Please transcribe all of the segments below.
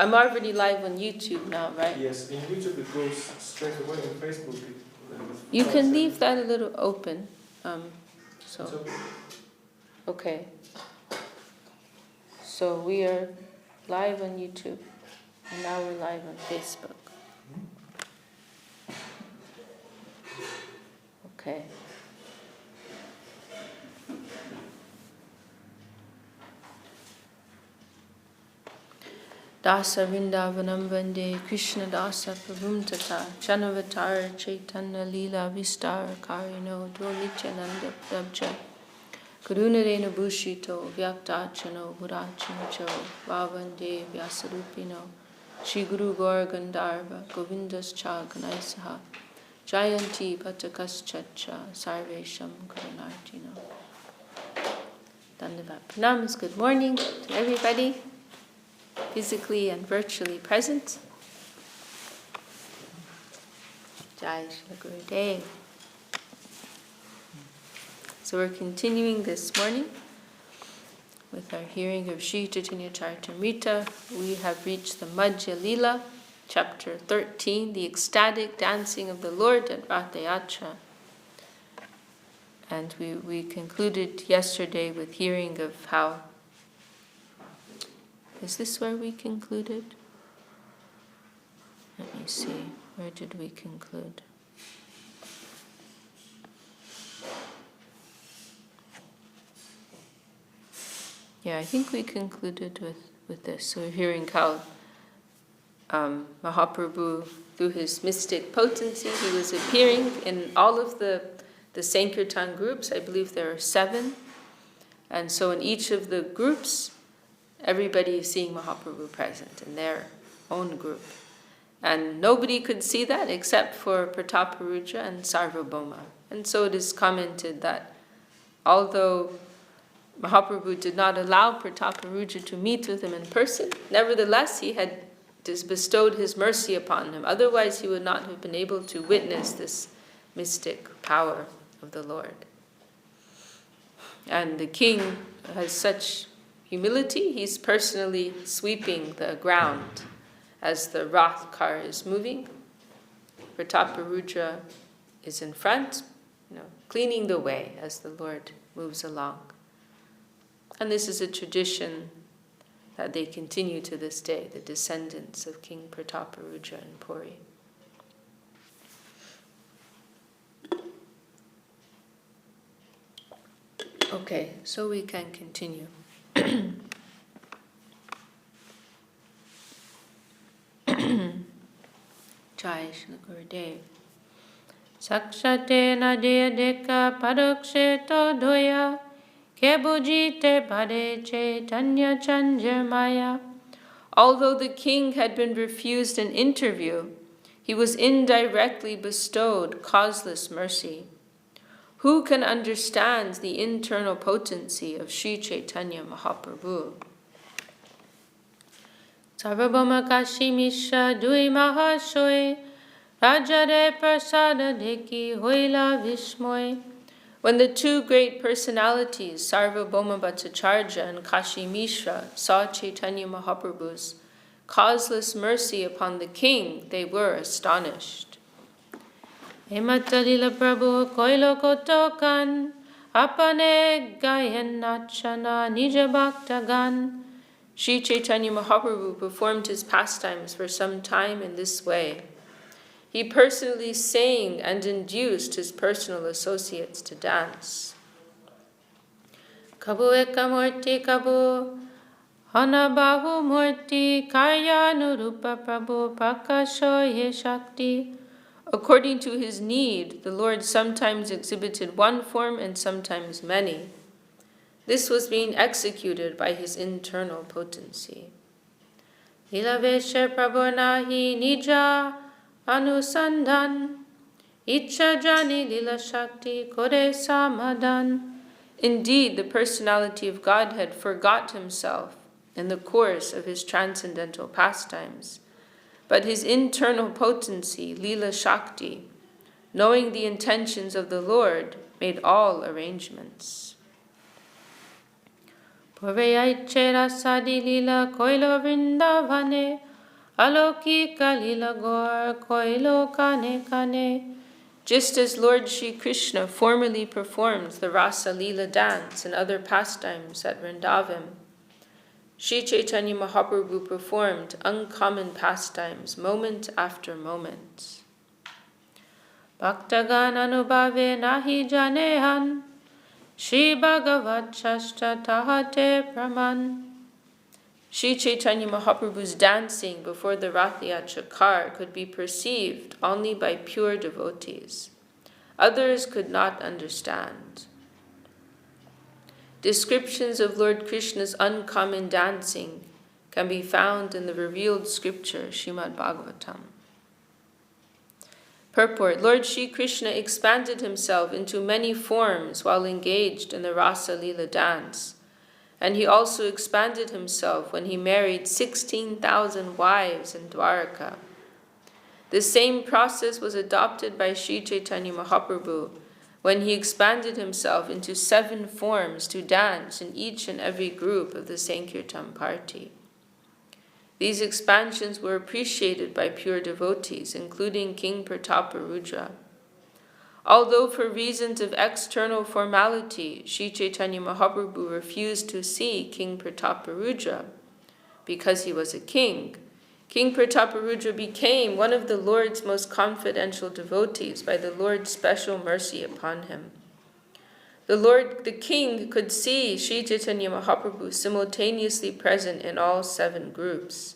I'm already live on YouTube now, right? Yes, in YouTube it goes straight away. On Facebook you can leave that a little open. So okay. So we are live on YouTube, and now we're live on Facebook. Okay. Dasa Vrindavanam Vande Krishna Dasa Prabhum Tata Chanavatar Chaitanya Leela Vistar Karino Dronityananda Prabja Karunarena Bhushito Vyaktachano Murachincho Vavande Vyasarupino Shri Guru Gaur Gandharva Govindas Cha Ganaisaha Jayanti Patakas Ch.Ch Sarvesham Karunarjino. Dandavat Pranams. Good morning to everybody, physically and virtually present. Jai Shri Gurudev. So we're continuing this morning with our hearing of Sri Chaitanya Charitamrita. We have reached the Madhya Lila, chapter 13, the ecstatic dancing of the Lord at Rathayatra. And we concluded yesterday with hearing of how... Is this where we concluded? Let me see. Where did we conclude? Yeah, I think we concluded with this. So we're hearing how Mahaprabhu, through his mystic potency, he was appearing in all of the Sankirtan groups. I believe there are 7. And so in each of the groups, everybody is seeing Mahaprabhu present in their own group. And nobody could see that except for Prataparuja and Sarvabhauma. And so it is commented that although Mahaprabhu did not allow Prataparuja to meet with him in person, nevertheless he had bestowed his mercy upon him. Otherwise he would not have been able to witness this mystic power of the Lord. And the king has such humility, he's personally sweeping the ground as the Rath car is moving. Prataparuja is in front, cleaning the way as the Lord moves along. And this is a tradition that they continue to this day, the descendants of King Prataparuja in Puri. Okay, so we can continue. Jai Shri Gurudev. Sakshate Nadia Deka Paraksheto Doya Kebujite Pade Chaitanya Chanjarmaya. Although the king had been refused an interview, he was indirectly bestowed causeless mercy. Who can understand the internal potency of Sri Chaitanya Mahaprabhu? Sarvabhauma Kashi Mishra Dui Mahashoy Rajare Prasada Deki Hoila Vishmoy. When the 2 great personalities, Sarvabhauma Bhattacharya and Kashi Mishra, saw Chaitanya Mahaprabhu's causeless mercy upon the king, they were astonished. Hematalila Prabhu Koilo Kotokan Apane Gayan Nachana Nija Bhaktagan. Sri Chaitanya Mahaprabhu performed his pastimes for some time in this way. He personally sang and induced his personal associates to dance. Kabu eka murti kabu, hanabahu murti, karyanurupa prabhu prakasho ye shakti. According to his need, the Lord sometimes exhibited one form and sometimes many. This was being executed by his internal potency. Lila vesha prabhu nahi nija Anusandhan Icha Jani Lila Shakti Kore Samadan. Indeed, the personality of Godhead forgot himself in the course of his transcendental pastimes, but his internal potency, Lila Shakti, knowing the intentions of the Lord, made all arrangements. Purveyaiche Rasadi Lila Koilo Vrindavane Aloki kalila gor koilo kane kane. Just as Lord Sri Krishna formerly performed the Rasa Leela dance and other pastimes at Vrindavan, Sri Chaitanya Mahaprabhu performed uncommon pastimes moment after moment. Bhaktagan anubhave nahi janehan, Shri Bhagavat Shastra tahate praman. Sri Chaitanya Mahaprabhu's dancing before the Rath Yatra car could be perceived only by pure devotees. Others could not understand. Descriptions of Lord Krishna's uncommon dancing can be found in the revealed scripture, Srimad Bhagavatam. Purport: Lord Sri Krishna expanded himself into many forms while engaged in the Rasa Leela dance, and he also expanded himself when he married 16,000 wives in Dwaraka. The same process was adopted by Sri Chaitanya Mahaprabhu when he expanded himself into 7 forms to dance in each and every group of the Sankirtan party. These expansions were appreciated by pure devotees, including King Prataparudra. Although for reasons of external formality, Sri Chaitanya Mahaprabhu refused to see King Prataparudra because he was a king, King Prataparudra became one of the Lord's most confidential devotees by the Lord's special mercy upon him. The king could see Sri Chaitanya Mahaprabhu simultaneously present in all 7 groups.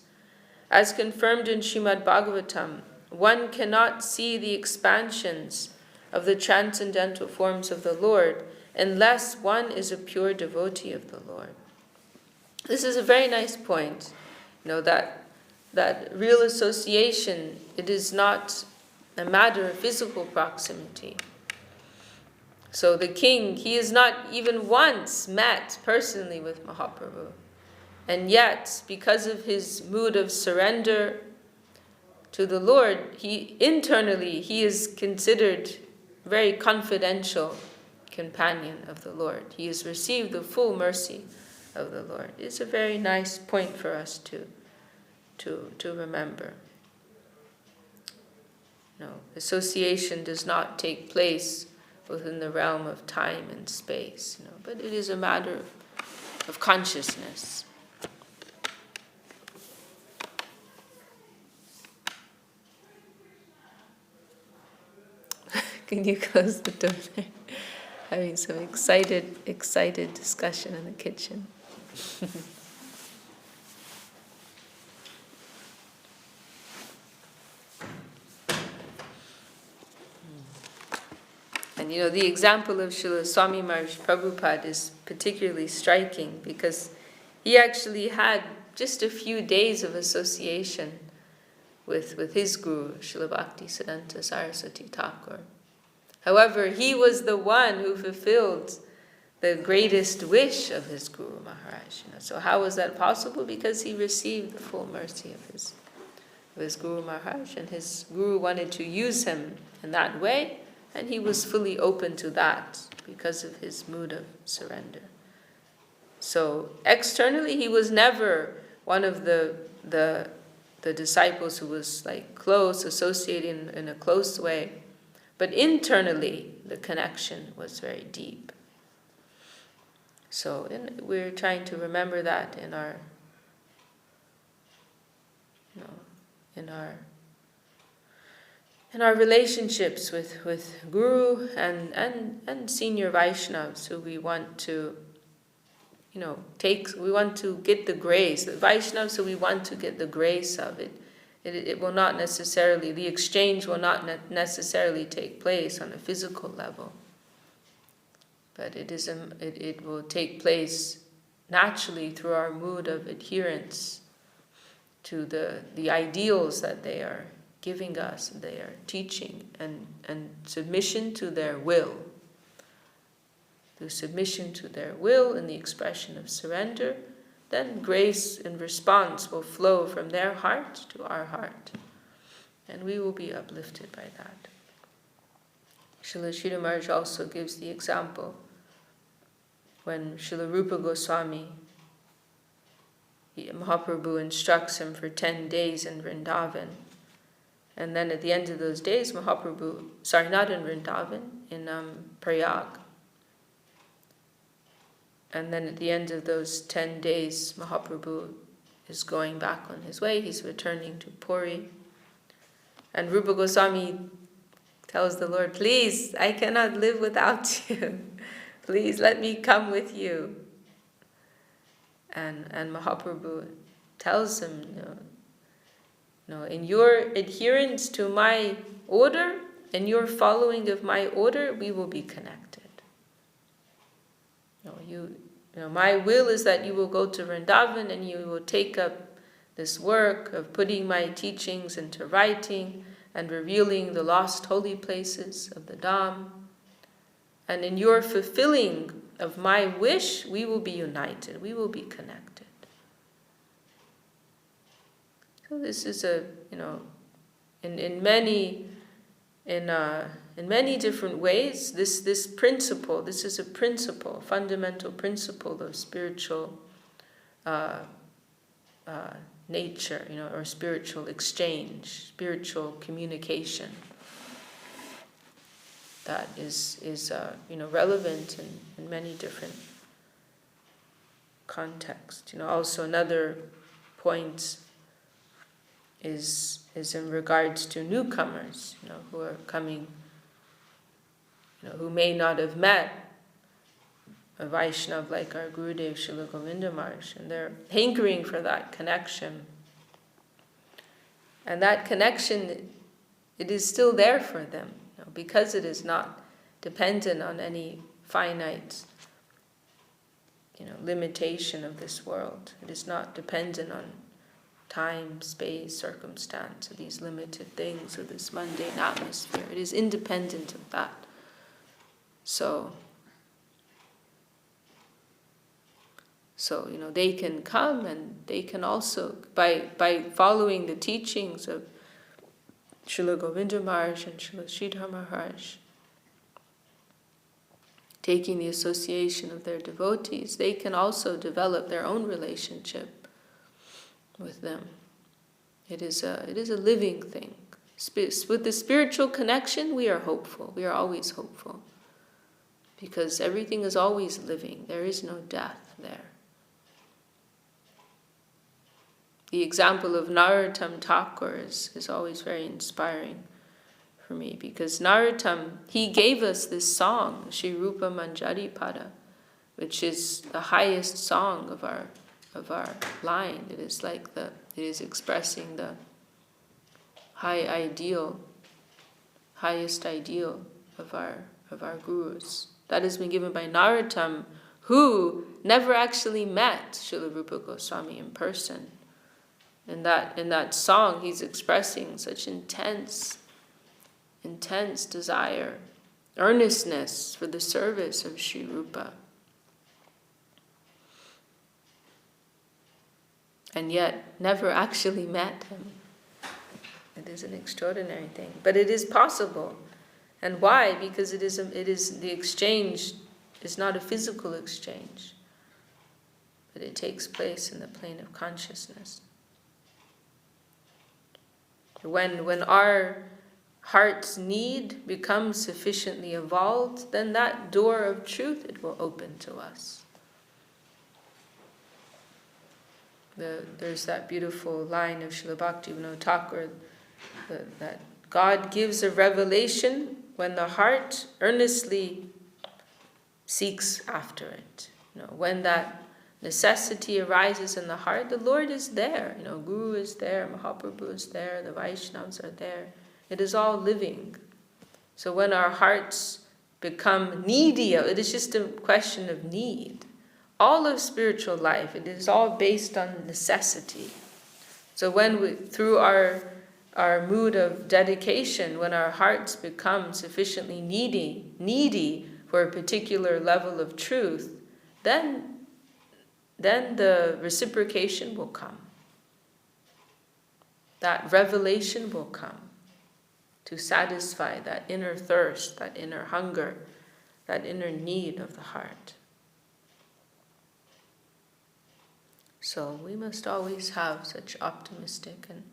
As confirmed in Srimad Bhagavatam, one cannot see the expansions of the transcendental forms of the Lord unless one is a pure devotee of the Lord. This is a very nice point, that real association, it is not a matter of physical proximity. So the king, he has not even once met personally with Mahaprabhu. And yet, because of his mood of surrender to the Lord, he is considered very confidential companion of the Lord. He has received the full mercy of the Lord. It's a very nice point for us to remember. No, association does not take place within the realm of time and space, but it is a matter of consciousness. Can you close the door there? Having some excited discussion in the kitchen. And the example of Srila Swami Maharaj Prabhupada is particularly striking because he actually had just a few days of association with his guru, Srila Bhakti Siddhanta Saraswati Thakur. However, he was the one who fulfilled the greatest wish of his Guru Maharaj. So how was that possible? Because he received the full mercy of his Guru Maharaj, and his Guru wanted to use him in that way, and he was fully open to that because of his mood of surrender. So externally, he was never one of the disciples who was close, associating in a close way. But internally, the connection was very deep. So we're trying to remember that in our relationships with Guru and senior Vaishnavas who we want to, we want to get the grace. The Vaishnavas who we want to get the grace of it. It will not necessarily, the exchange will not necessarily take place on a physical level. But it will take place naturally through our mood of adherence to the ideals that they are giving us, they are teaching, and submission to their will. Through submission to their will and the expression of surrender, then grace and response will flow from their heart to our heart. And we will be uplifted by that. Srila Sridhar Maharaj also gives the example when Srila Rupa Goswami Mahaprabhu instructs him for 10 days in Vrindavan. And then at the end of those days, Mahaprabhu, sorry, not in Vrindavan, in Prayag. And then at the end of those 10 days, Mahaprabhu is going back on his way. He's returning to Puri. And Rupa Goswami tells the Lord, please, I cannot live without you. Please let me come with you. And Mahaprabhu tells him, no, in your adherence to my order, in your following of my order, we will be connected. My will is that you will go to Vrindavan and you will take up this work of putting my teachings into writing and revealing the lost holy places of the Dham. And in your fulfilling of my wish, we will be united, we will be connected. So this is in many different ways, this principle, this is a principle, fundamental principle of spiritual nature, or spiritual exchange, spiritual communication that is relevant in many different contexts. Also another point is in regards to newcomers, who are coming, who may not have met a Vaishnav like our Gurudev Srila Govinda Maharaj, and they're hankering for that connection. And that connection, it is still there for them, because it is not dependent on any finite, limitation of this world. It is not dependent on time, space, circumstance, or these limited things, or this mundane atmosphere. It is independent of that. So they can come, and they can also, by following the teachings of Srila Govinda Maharaj and Srila Sridhar Maharaj, taking the association of their devotees, they can also develop their own relationship with them. It is a living thing. With the spiritual connection, we are hopeful. We are always hopeful. Because everything is always living. There is no death there. The example of Narottam Thakur is always very inspiring for me, because Narottam, he gave us this song, Shri Rupa Manjari Pada, which is the highest song of our line. It is it is expressing the highest ideal of our gurus. That has been given by Narottam, who never actually met Srila Rupa Goswami in person. In that song, he's expressing such intense desire, earnestness for the service of Sri Rupa. And yet, never actually met him. It is an extraordinary thing. But it is possible. And why? Because it is the exchange is not a physical exchange, but it takes place in the plane of consciousness. When our heart's need becomes sufficiently evolved, then that door of truth, it will open to us. There's that beautiful line of Srila Bhakti Thakur, that God gives a revelation when the heart earnestly seeks after it. When that necessity arises in the heart, the Lord is there. Guru is there, Mahaprabhu is there, the Vaishnavas are there. It is all living. So when our hearts become needy, it is just a question of need. All of spiritual life, it is all based on necessity. So when through our mood of dedication, when our hearts become sufficiently needy for a particular level of truth, then the reciprocation will come. That revelation will come to satisfy that inner thirst, that inner hunger, that inner need of the heart. So we must always have such optimistic and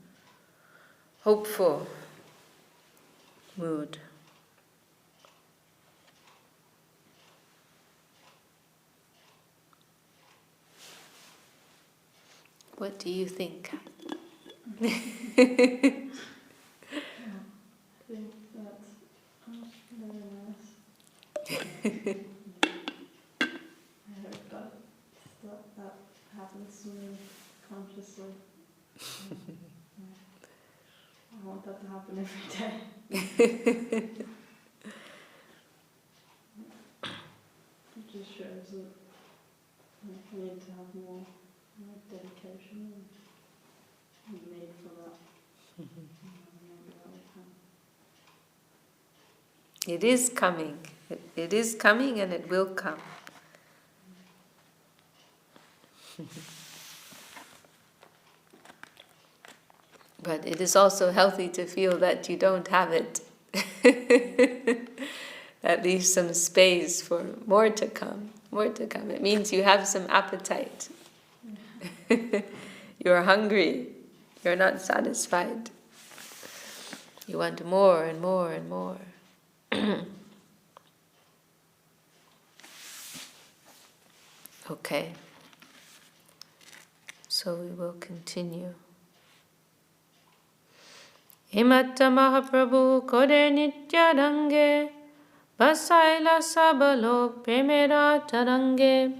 hopeful mood. What do you think? I think that's very nice. I hope that happens to me consciously. I want that to happen every day. It just shows that I need to have more dedication and need for that. Maybe that will come. It is coming. It is coming and it will come. But it is also healthy to feel that you don't have it. That leaves some space for more to come. More to come. It means you have some appetite. You're hungry. You're not satisfied. You want more and more and more. Okay. So we will continue. Himatta Mahaprabhu kore nitya range Basaila sabalo premera tarange.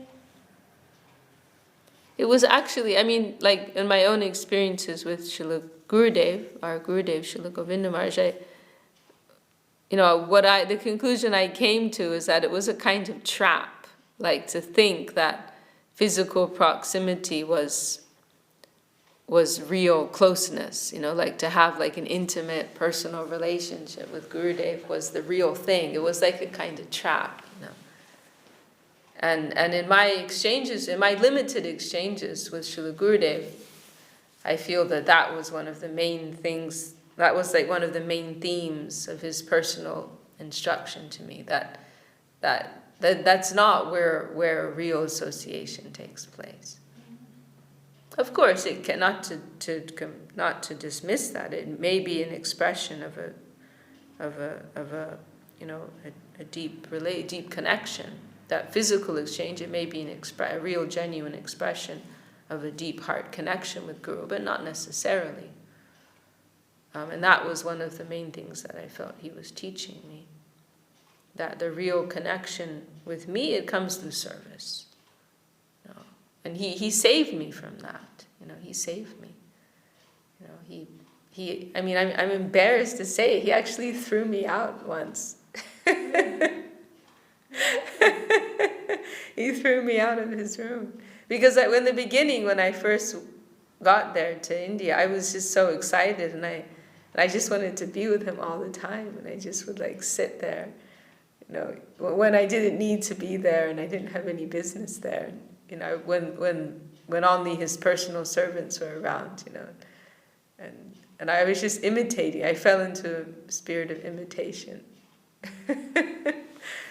It was actually, like in my own experiences with Srila Gurudev, our Gurudev, Srila Govinda Maharaj, the conclusion I came to is that it was a kind of trap, like to think that physical proximity was real closeness, like to have like an intimate personal relationship with Gurudev was the real thing. It was like a kind of trap, And in my exchanges, in my limited exchanges with Srila Gurudev, I feel that was one of the main things, that was like one of the main themes of his personal instruction to me, that's not where real association takes place. Of course, it cannot not to dismiss that. It may be an expression of a deep connection. That physical exchange, it may be a real genuine expression of a deep heart connection with Guru, but not necessarily. And that was one of the main things that I felt he was teaching me. That the real connection with me, it comes through service. And he saved me from that. He saved me. I'm embarrassed to say it, he actually threw me out once. He threw me out of his room. Because in the beginning, when I first got there to India, I was just so excited, and I just wanted to be with him all the time, and I just would like sit there, when I didn't need to be there and I didn't have any business there. When only his personal servants were around, and I was just imitating. I fell into a spirit of imitation.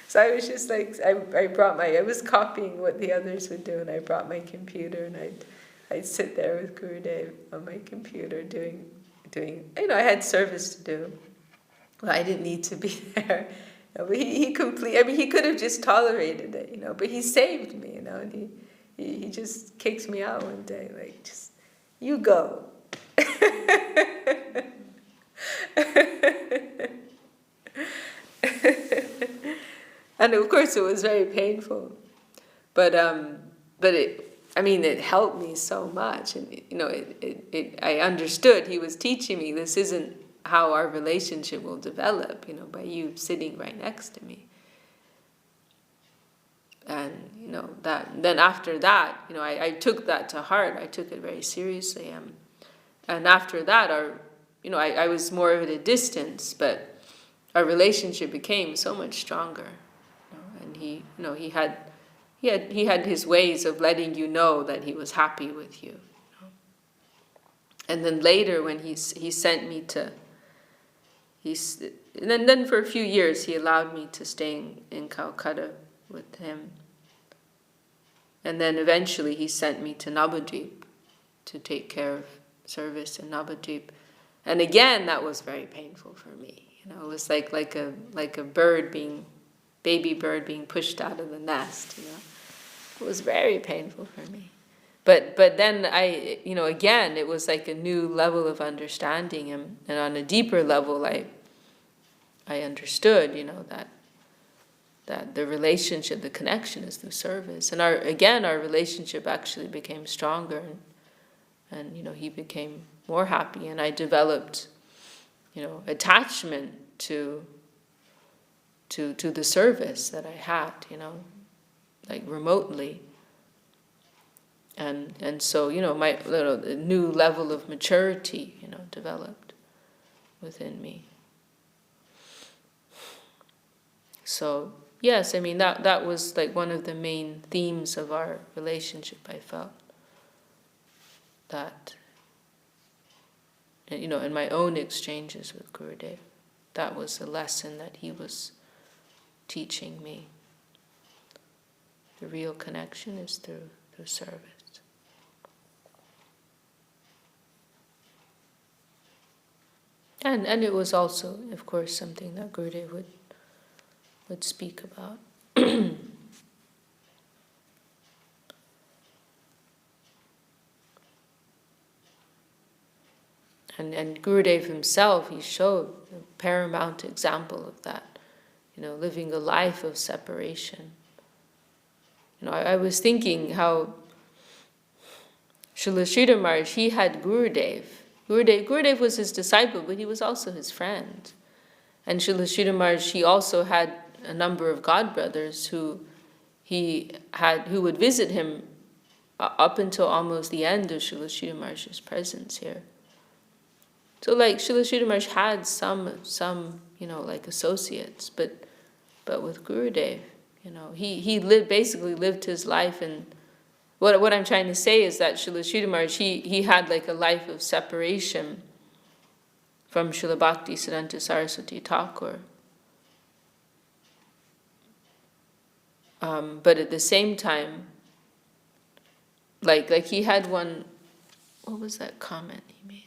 So I was just like, I was copying what the others would do, and I brought my computer, and I'd sit there with Gurudev on my computer doing, I had service to do. Well, I didn't need to be there. But he could have just tolerated it, but he saved me, and he just kicked me out one day, like, just, you go. And of course it was very painful, but it helped me so much, and I understood he was teaching me this isn't how our relationship will develop, by you sitting right next to me. And then after that, I took that to heart. I took it very seriously, and after that, I was more at a distance, but our relationship became so much stronger. And he had his ways of letting you know that he was happy with you. And then later, when he sent me to, and then for a few years he allowed me to stay in Calcutta with him. And then eventually he sent me to Navadvip. to take care of service in Navadvip. And again, that was very painful for me. You know, it was like a baby bird being pushed out of the nest. You know, it was very painful for me. But then again, it was like a new level of understanding, and on a deeper level, I understood, that the relationship, the connection is through service. And our relationship actually became stronger, and he became more happy, and I developed, attachment to the service that I had, like remotely. And so, my new level of maturity, developed within me. So, yes, I mean, that was like one of the main themes of our relationship, I felt. That, in my own exchanges with Gurudev, that was the lesson that he was teaching me. The real connection is through service. And it was also, of course, something that Gurudev would speak about. And Gurudev himself, he showed a paramount example of that, living a life of separation. I was thinking how Srila Sridhar Maharaj, he had Gurudev. Gurudev was his disciple, but he was also his friend. And Srila Sridhar Maharaj, he also had a number of godbrothers who would visit him up until almost the end of Srila Sridhar Maharaj's presence here. So like Srila Sridhar Maharaj had some like associates, but with Gurudev, he basically lived his life. And what I'm trying to say is that Srila Sridhar Maharaj, he had like a life of separation from Srila Bhakti Siddhanta Saraswati Thakur. But at the same time, like he had one, what was that comment he made?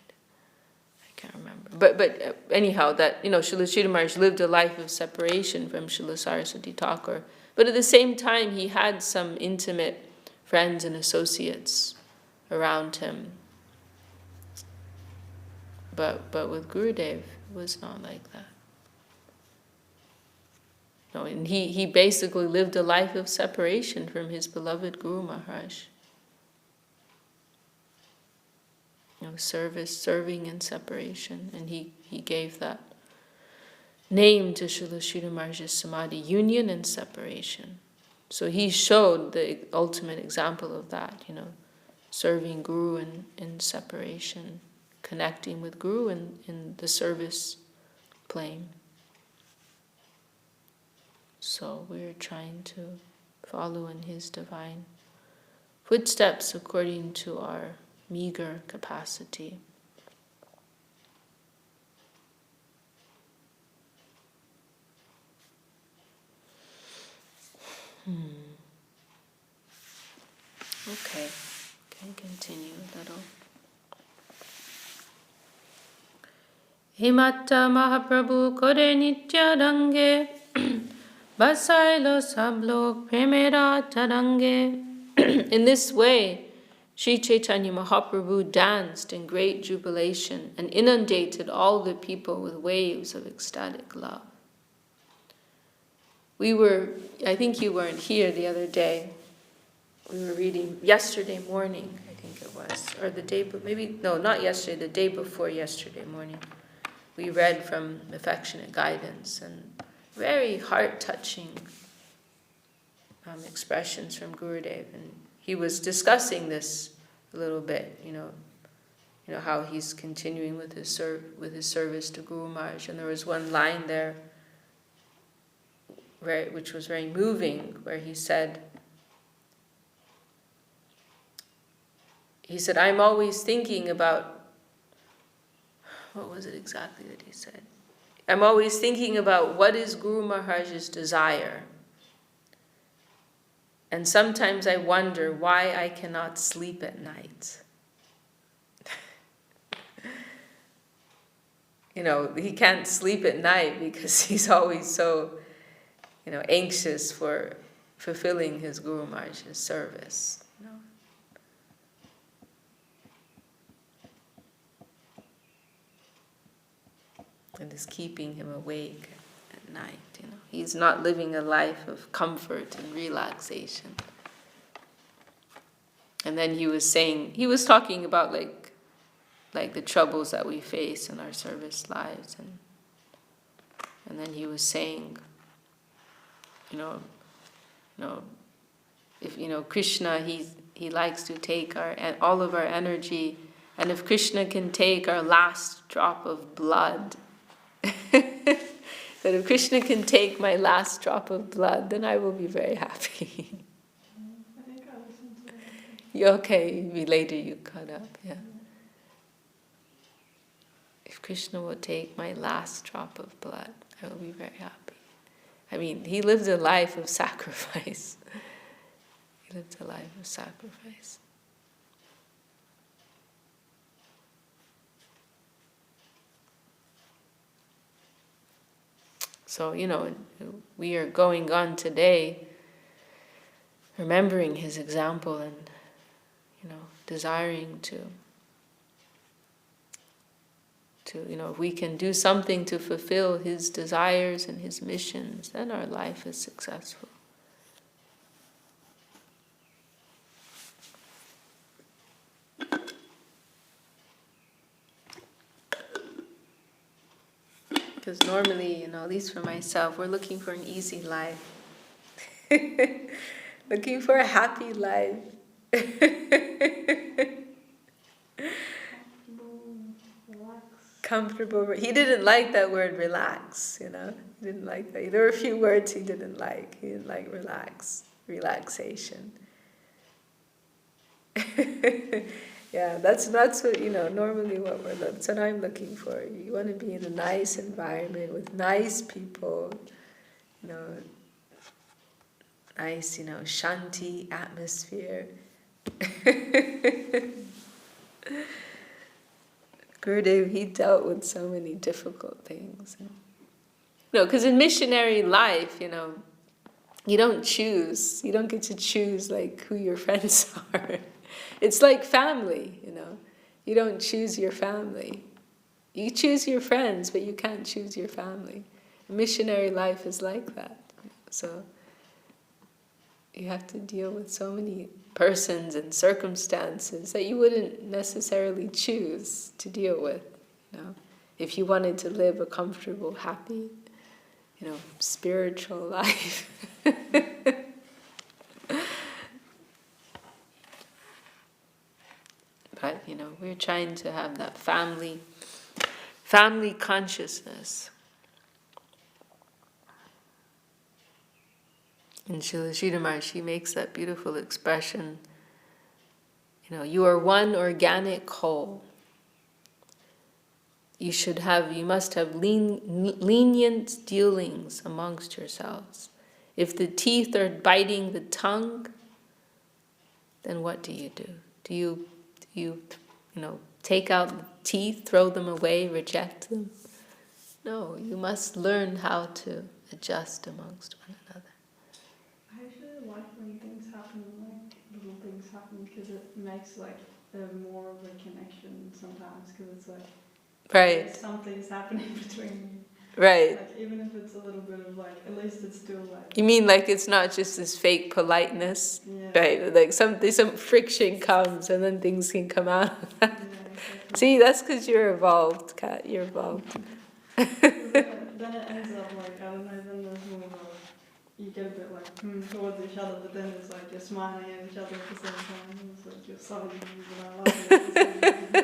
I can't remember. But anyhow, that, Srila Sridhar Maharaj lived a life of separation from Srila Saraswati Thakur. But at the same time, he had some intimate friends and associates around him. But with Gurudev, it was not like that. No, and he basically lived a life of separation from his beloved Guru Maharaj. Serving in separation. And he gave that name to Srila Sridhar Maharaj's Samadhi, union and separation. So he showed the ultimate example of that, serving Guru in separation, connecting with Guru in the service plane. So we're trying to follow in his divine footsteps according to our meager capacity. Okay, can continue a little. Himatta Mahaprabhu kore nitya range basailo sablo premera tarange. In this way, Sri Chaitanya Mahaprabhu danced in great jubilation and inundated all the people with waves of ecstatic love. I think you weren't here the other day. We were reading yesterday morning, I think it was, or not yesterday, the day before yesterday morning. We read from Affectionate Guidance, and very heart-touching expressions from Gurudev, and he was discussing this a little bit, how he's continuing with his service to Guru Maharaj. And there was one line there, which was very moving, where he said, I'm always thinking about, what was it exactly that he said? I'm always thinking about what is Guru Maharaj's desire. And sometimes I wonder why I cannot sleep at night. he can't sleep at night because he's always so, anxious for fulfilling his Guru Maharaj's service. And is keeping him awake at night. He's not living a life of comfort and relaxation. And then he was talking about like the troubles that we face in our service lives, and then he was saying, if Krishna, he likes to take all of our energy, and if Krishna can take our last drop of blood, that if Krishna can take my last drop of blood, then I will be very happy. I think I listened to that. You okay? Later you caught up, yeah. If Krishna will take my last drop of blood, I will be very happy. I mean, he lived a life of sacrifice. He lived a life of sacrifice. So, we are going on today remembering his example and, desiring to, if we can do something to fulfill his desires and his missions, then our life is successful. Because normally, at least for myself, we're looking for an easy life. Looking for a happy life. Comfortable. He didn't like that word relax, He didn't like that. There were a few words he didn't like. He didn't like relaxation. Yeah, that's what, normally that's what I'm looking for. You want to be in a nice environment with nice people, nice, shanti atmosphere. Gurudev, he dealt with so many difficult things. Because in missionary life, you don't choose. You don't get to choose who your friends are. It's like family, You don't choose your family. You choose your friends, but you can't choose your family. Missionary life is like that. So you have to deal with so many persons and circumstances that you wouldn't necessarily choose to deal with, if you wanted to live a comfortable, happy, spiritual life. But, we're trying to have that family consciousness. And Srila Maharaj, makes that beautiful expression, you are one organic whole. You must have lenient dealings amongst yourselves. If the teeth are biting the tongue, then what do you do? Do you take out the teeth, throw them away, reject them? No, you must learn how to adjust amongst one another. I actually like when things happen, little things happen, because it makes more of a connection sometimes, because it's right, something's happening between you. Right. Even if it's a little bit of at least it's still You mean it's not just this fake politeness? Yeah. Right, some friction comes and then things can come out of that. Yeah, exactly. See, that's because you're evolved, Kat, you're evolved. Then it ends up I don't know, then there's more you get a bit towards each other, but then it's you're smiling at each other at the same time, and it's you're suddenly laughing at the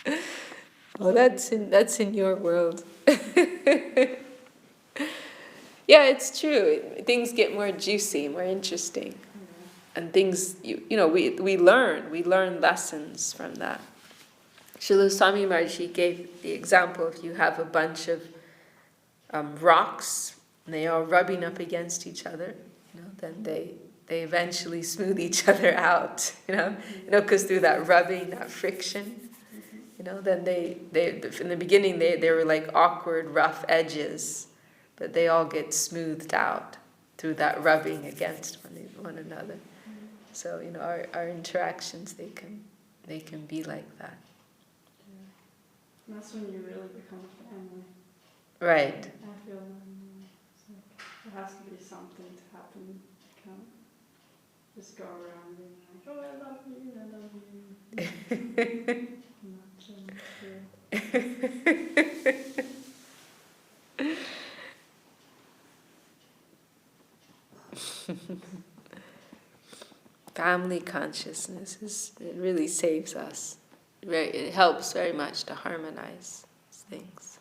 same time. Well, that's in your world. Yeah, it's true. Things get more juicy, more interesting, and things we learn lessons from that. Srila Swami Maharaj gave the example: if you have a bunch of rocks and they are rubbing up against each other, then they eventually smooth each other out. Because through that rubbing, that friction. then they in the beginning they were like awkward, rough edges, but they all get smoothed out through that rubbing against one another. So our interactions, they can be like that. Yeah. And that's when you really become a family. Right. I feel it's like there has to be something to happen. You can't just go around being like, oh, I love you. Family consciousness it really saves us. It helps very much to harmonize things.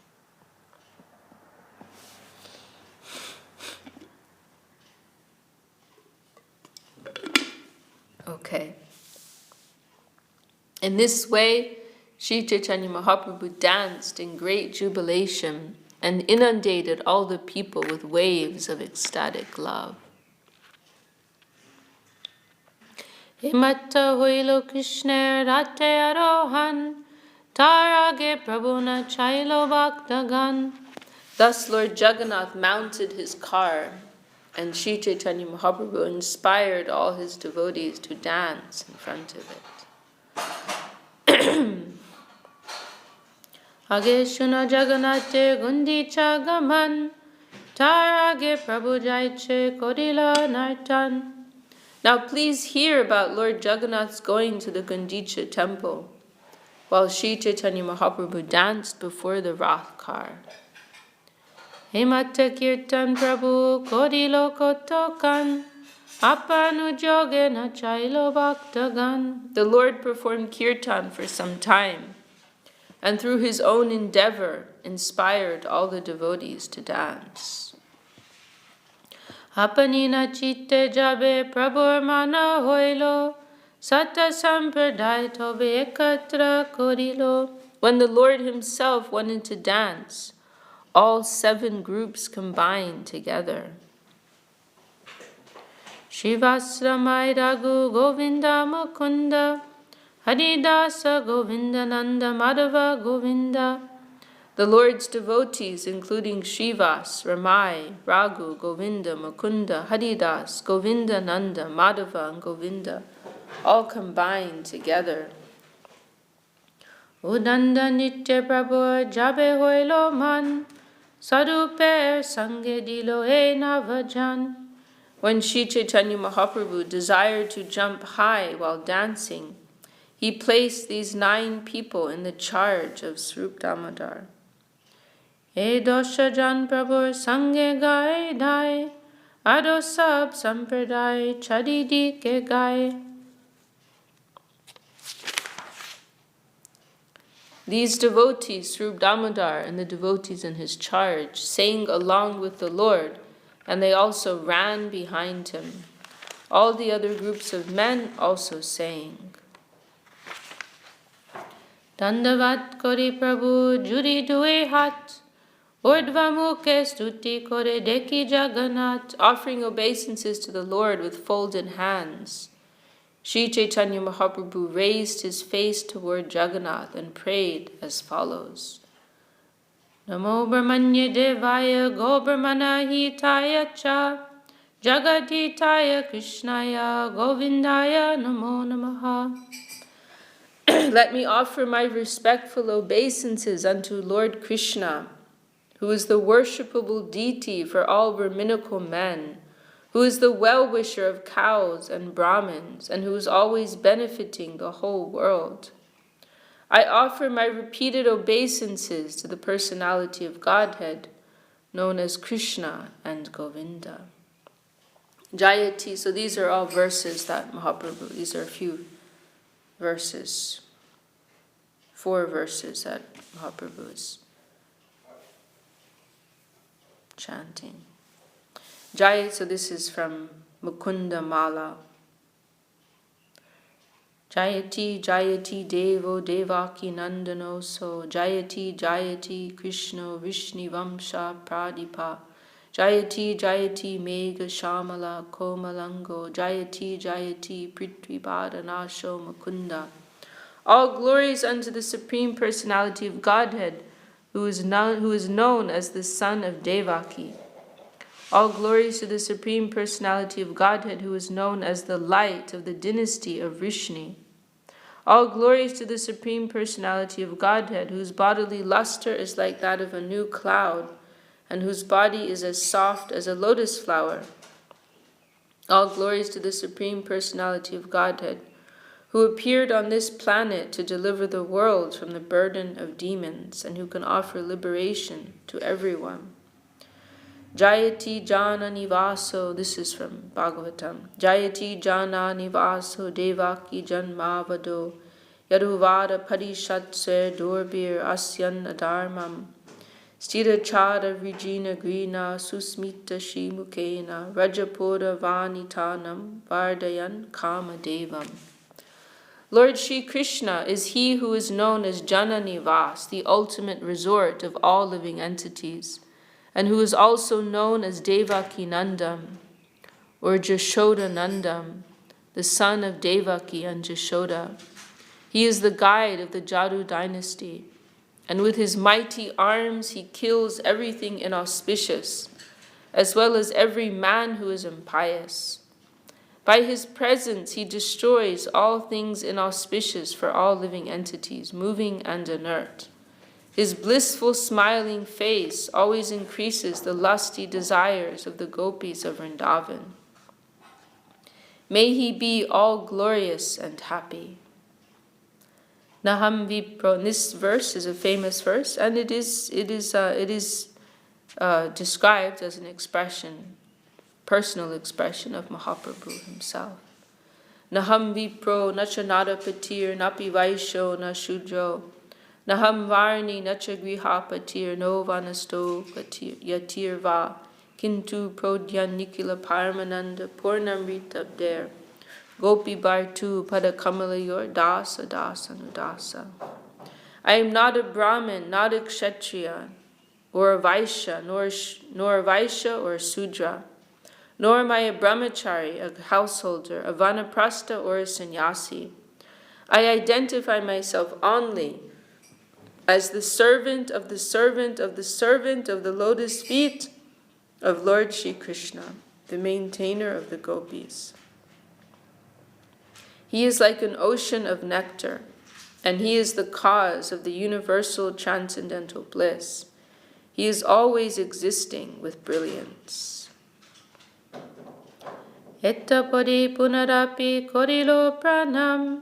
Okay. In this way, Sri Chaitanya Mahaprabhu danced in great jubilation and inundated all the people with waves of ecstatic love. Himatta hoilo Krishna rate arohan, tarage prabhuna chailo bhaktagan. Thus Lord Jagannath mounted his car, and Sri Chaitanya Mahaprabhu inspired all his devotees to dance in front of it. Age shuna Jagannathe gundicha gaman, tarage prabhu jaiche korila nartan. Now please hear about Lord Jagannath's going to the Gundicha temple, while Sri Chaitanya Mahaprabhu danced before the Rath car. Hematta kirtan prabhu korilo kotokan, apanu jogena chailo bhaktagan. The Lord performed kirtan for some time, and through his own endeavor inspired all the devotees to dance. Apanina chitte jabe prabhur mana hoilo, sata sampradaya tobe ekatra korilo. When the Lord himself wanted to dance, all 7 groups combined together. Shivasramai Raghu Govinda Mukunda, Haridasa Govinda Nanda Madhava Govinda. The Lord's devotees, including Srivas, Ramai, Raghu, Govinda, Mukunda, Haridas, Govinda, Nanda, Madhava, and Govinda, all combined together. Udanda Nitya Prabhu Jabe Hoilo Man, Saruper Sange Dilo E Navajan. When Sri Chaitanya Mahaprabhu desired to jump high while dancing, he placed these 9 people in the charge of Sriyukta Damodar. E dosha jan prabhur sange gai dai, ado sab sampradai chadidi ke gai. These devotees, Sriyukta Damodar and the devotees in his charge, sang along with the Lord, and they also ran behind him. All the other groups of men also sang. Dandavat kori prabhu juri due hat, Urdvamukhe stuti kore deki Jagannath, offering obeisances to the Lord with folded hands. Sri Chaitanya Mahaprabhu raised his face toward Jagannath and prayed as follows. Namo Brahmanya Devaya Go Brahmana Hitaya Cha Jagaditaya Krishnaya Govindaya Namo Namaha. Let me offer my respectful obeisances unto Lord Krishna, who is the worshipable deity for all Brahminical men, who is the well-wisher of cows and Brahmins, and who is always benefiting the whole world. I offer my repeated obeisances to the personality of Godhead, known as Krishna and Govinda. Jayati, so these are all verses that Mahaprabhu, these are a few verses, 4 verses that Mahaprabhu is chanting. Jai, so this is from Mukunda Mala. Jayati, Jayati, Devo, Devaki, Nandano, so Jayati, Jayati, Krishna, Vishnu, Vamsha, Pradipa. Jayati, Jayati, Megha, Shamala, Komalango. Jayati, Jayati, Prithvi, Badanasho, Mukunda. All glories unto the Supreme Personality of Godhead, who is known as the son of Devaki. All glories to the Supreme Personality of Godhead, who is known as the light of the dynasty of Vrishni. All glories to the Supreme Personality of Godhead, whose bodily luster is like that of a new cloud, and whose body is as soft as a lotus flower. All glories to the Supreme Personality of Godhead, who appeared on this planet to deliver the world from the burden of demons, and who can offer liberation to everyone. Jayati Jana Nivaso, this is from Bhagavatam. Jayati Jana Nivaso Devaki Janmavado Yaduvada Parishatsir Dorbir Asyan Adharmam Stira Chada Vrijina Grina Susmita Shimukena Rajapoda Vanitanam Vardayan Kamadevam. Lord Sri Krishna is he who is known as Jana Nivas, the ultimate resort of all living entities, and who is also known as Devaki Nandam, or Jashoda Nandam, the son of Devaki and Jashoda. He is the guide of the Jadu dynasty, and with his mighty arms he kills everything inauspicious, as well as every man who is impious. By his presence he destroys all things inauspicious for all living entities, moving and inert. His blissful smiling face always increases the lusty desires of the gopis of Vrindavan. May he be all glorious and happy. Naham Vipro. This verse is a famous verse, and it is described as an expression, personal expression of Mahaprabhu himself. Naham Vipro Nachanada Patir Napi Vaisho Na Shudro Naham Varni Nacha Griha Patir No Vanasto Yatir Va Kintu Prodhyan Nikila Paramananda Purnamrita Abder Gopi Bartu Padakamalayur Dasa Dasa Nudasa. I am not a Brahmin, not a Kshatriya, or a Vaishya, nor a Vaishya or a Sudra, nor am I a Brahmachari, a householder, a Vanaprastha or a sannyasi. I identify myself only as the servant of the servant of the servant of the lotus feet of Lord Sri Krishna, the maintainer of the gopis. He is like an ocean of nectar, and he is the cause of the universal transcendental bliss. He is always existing with brilliance. Ettapadi punarapi korilo pranam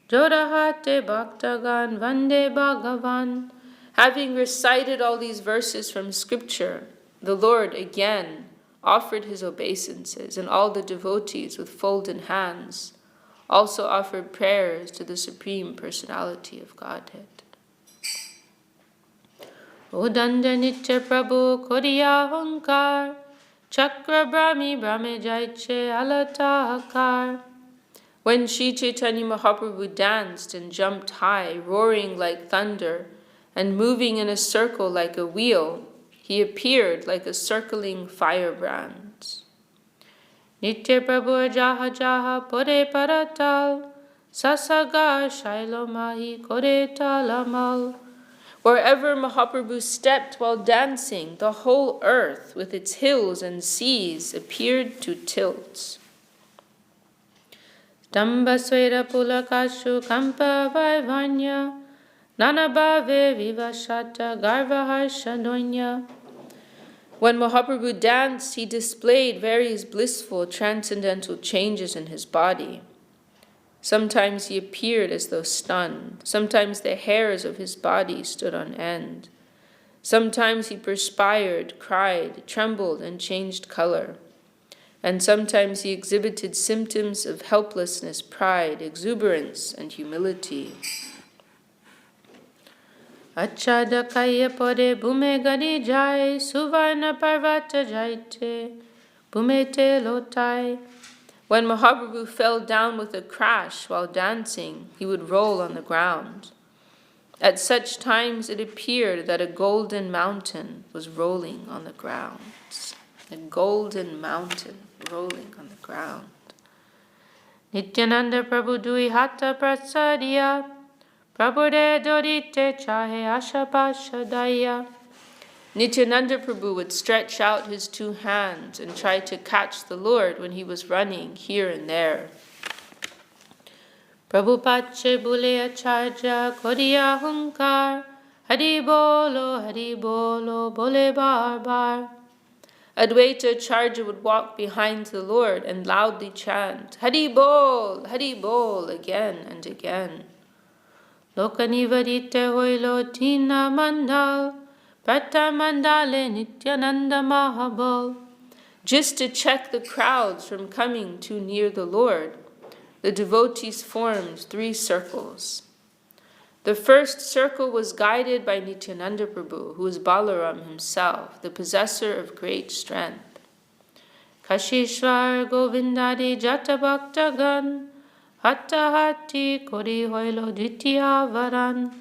jodahate bhaktagan vande bhagavan. Having recited all these verses from scripture, the Lord again offered his obeisances, and all the devotees with folded hands also offered prayers to the Supreme Personality of Godhead. O Danda Nitya Prabhu Kodiya Hunkar Chakra Brahmi Brahme Jaiche Alata Hakar. When Sri Chaitanya Mahaprabhu danced and jumped high, roaring like thunder, and moving in a circle like a wheel, he appeared like a circling firebrand. Nitya Prabhu Jaha Jaha Pore Paratal Sasagar Shailo Mahi Kore Talamal. Wherever Mahaprabhu stepped while dancing, the whole earth with its hills and seas appeared to tilt. Damba Swera Pulakashu Kampa Vaivanya Nanabhave Vivashata Garva Harsha Donya. When Mahaprabhu danced, he displayed various blissful transcendental changes in his body. Sometimes he appeared as though stunned. Sometimes the hairs of his body stood on end. Sometimes he perspired, cried, trembled, and changed color. And sometimes he exhibited symptoms of helplessness, pride, exuberance, and humility. Achada kaya pode bhume gadi jai, suvarna parvata jaite, bhumete lotai. When Mahaprabhu fell down with a crash while dancing, he would roll on the ground. At such times it appeared that a golden mountain was rolling on the ground. A golden mountain rolling on the ground. Nityananda Prabhu Dui Hata Prasadya Prabhude dorite chahe ashapashadaya. Nityananda Prabhu would stretch out his two hands and try to catch the Lord when he was running here and there. Prabhupache bole acharya koriya hunkar, Hari bolo, bole bar bar. Advaita Acharya would walk behind the Lord and loudly chant, Hari bol, again and again. Lokanivarite hoilo tina mandal, Prata mandale Nityananda Mahabal. Just to check the crowds from coming too near the Lord, the devotees formed 3 circles. The first circle was guided by Nityananda Prabhu, who is Balaram himself, the possessor of great strength. Kashishwar Govindadi Jata Bhaktagan, Hatta Hati Kori Hoilo Dvitiya Varan.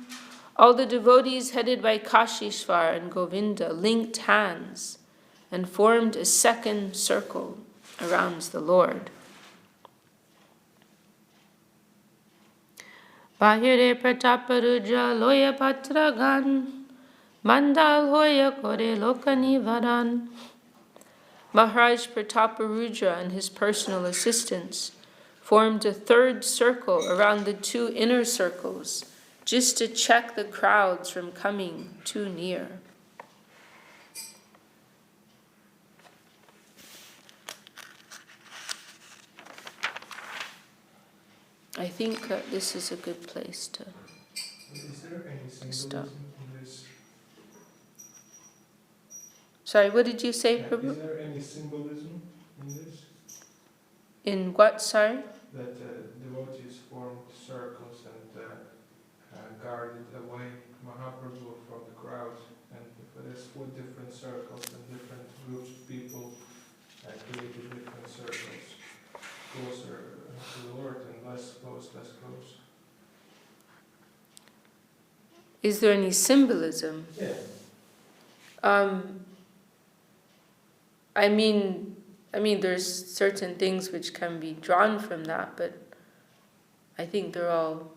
All the devotees headed by Kashishwar and Govinda linked hands and formed a second circle around the Lord. Bahire Prataparudra Loya Patragan, Mandal Hoya Kore Lokani Varan. Maharaj Prataparudra and his personal assistants formed a third circle around the 2 inner circles, just to check the crowds from coming too near. I think this is a good place to Is there any stop. symbolism in this? Sorry, what did you say, Prabhu? Is there any symbolism in this? In what, sorry? That devotees formed circles and guarded away Mahaprabhu from the crowd, and there's 4 different circles and different groups of people created different circles, closer to the Lord and less close. Is there any symbolism? Yeah. I mean, there's certain things which can be drawn from that, but I think they're all,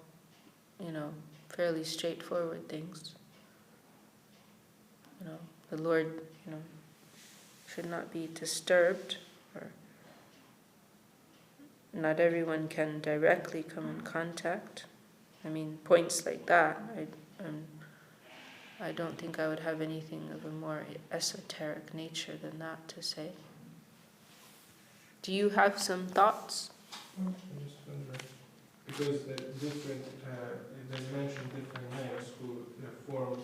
fairly straightforward things. The Lord, should not be disturbed, or not everyone can directly come in contact. Points like that, I don't think I would have anything of a more esoteric nature than that to say. Do you have some thoughts? I'm just wondering, because they mentioned different names who formed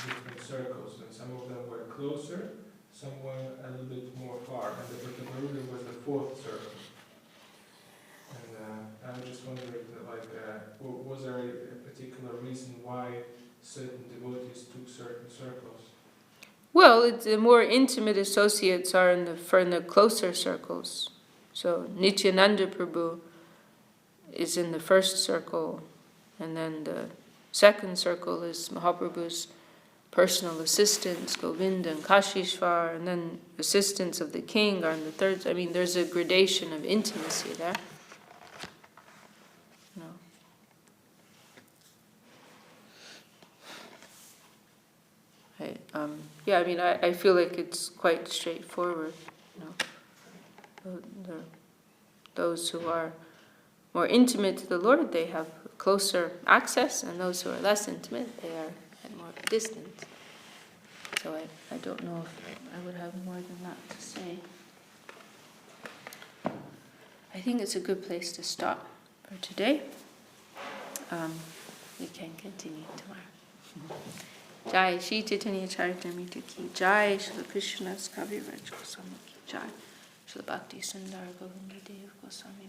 different circles, and some of them were closer, some were a little bit more far, and the Prataparudra was the 4th circle. And I'm just wondering, was there a particular reason why certain devotees took certain circles? Well, the more intimate associates are in the closer circles. So Nityananda Prabhu is in the first circle, and then the second circle is Mahaprabhu's personal assistants, Govinda and Kashishwar, and then assistants of the king are in the third. There's a gradation of intimacy there. I feel like it's quite straightforward. Those who are more intimate to the Lord, they have closer access, and those who are less intimate, they are at more distance. So I don't know if I would have more than that to say. I think it's a good place to stop for today. We can continue tomorrow. Jai Shri Chaitanya Charitamrita ki Jai, Srila Krishna's Kaviraj Goswami ki Jai, Srila Bhakti Sundar Govinda Dev Goswami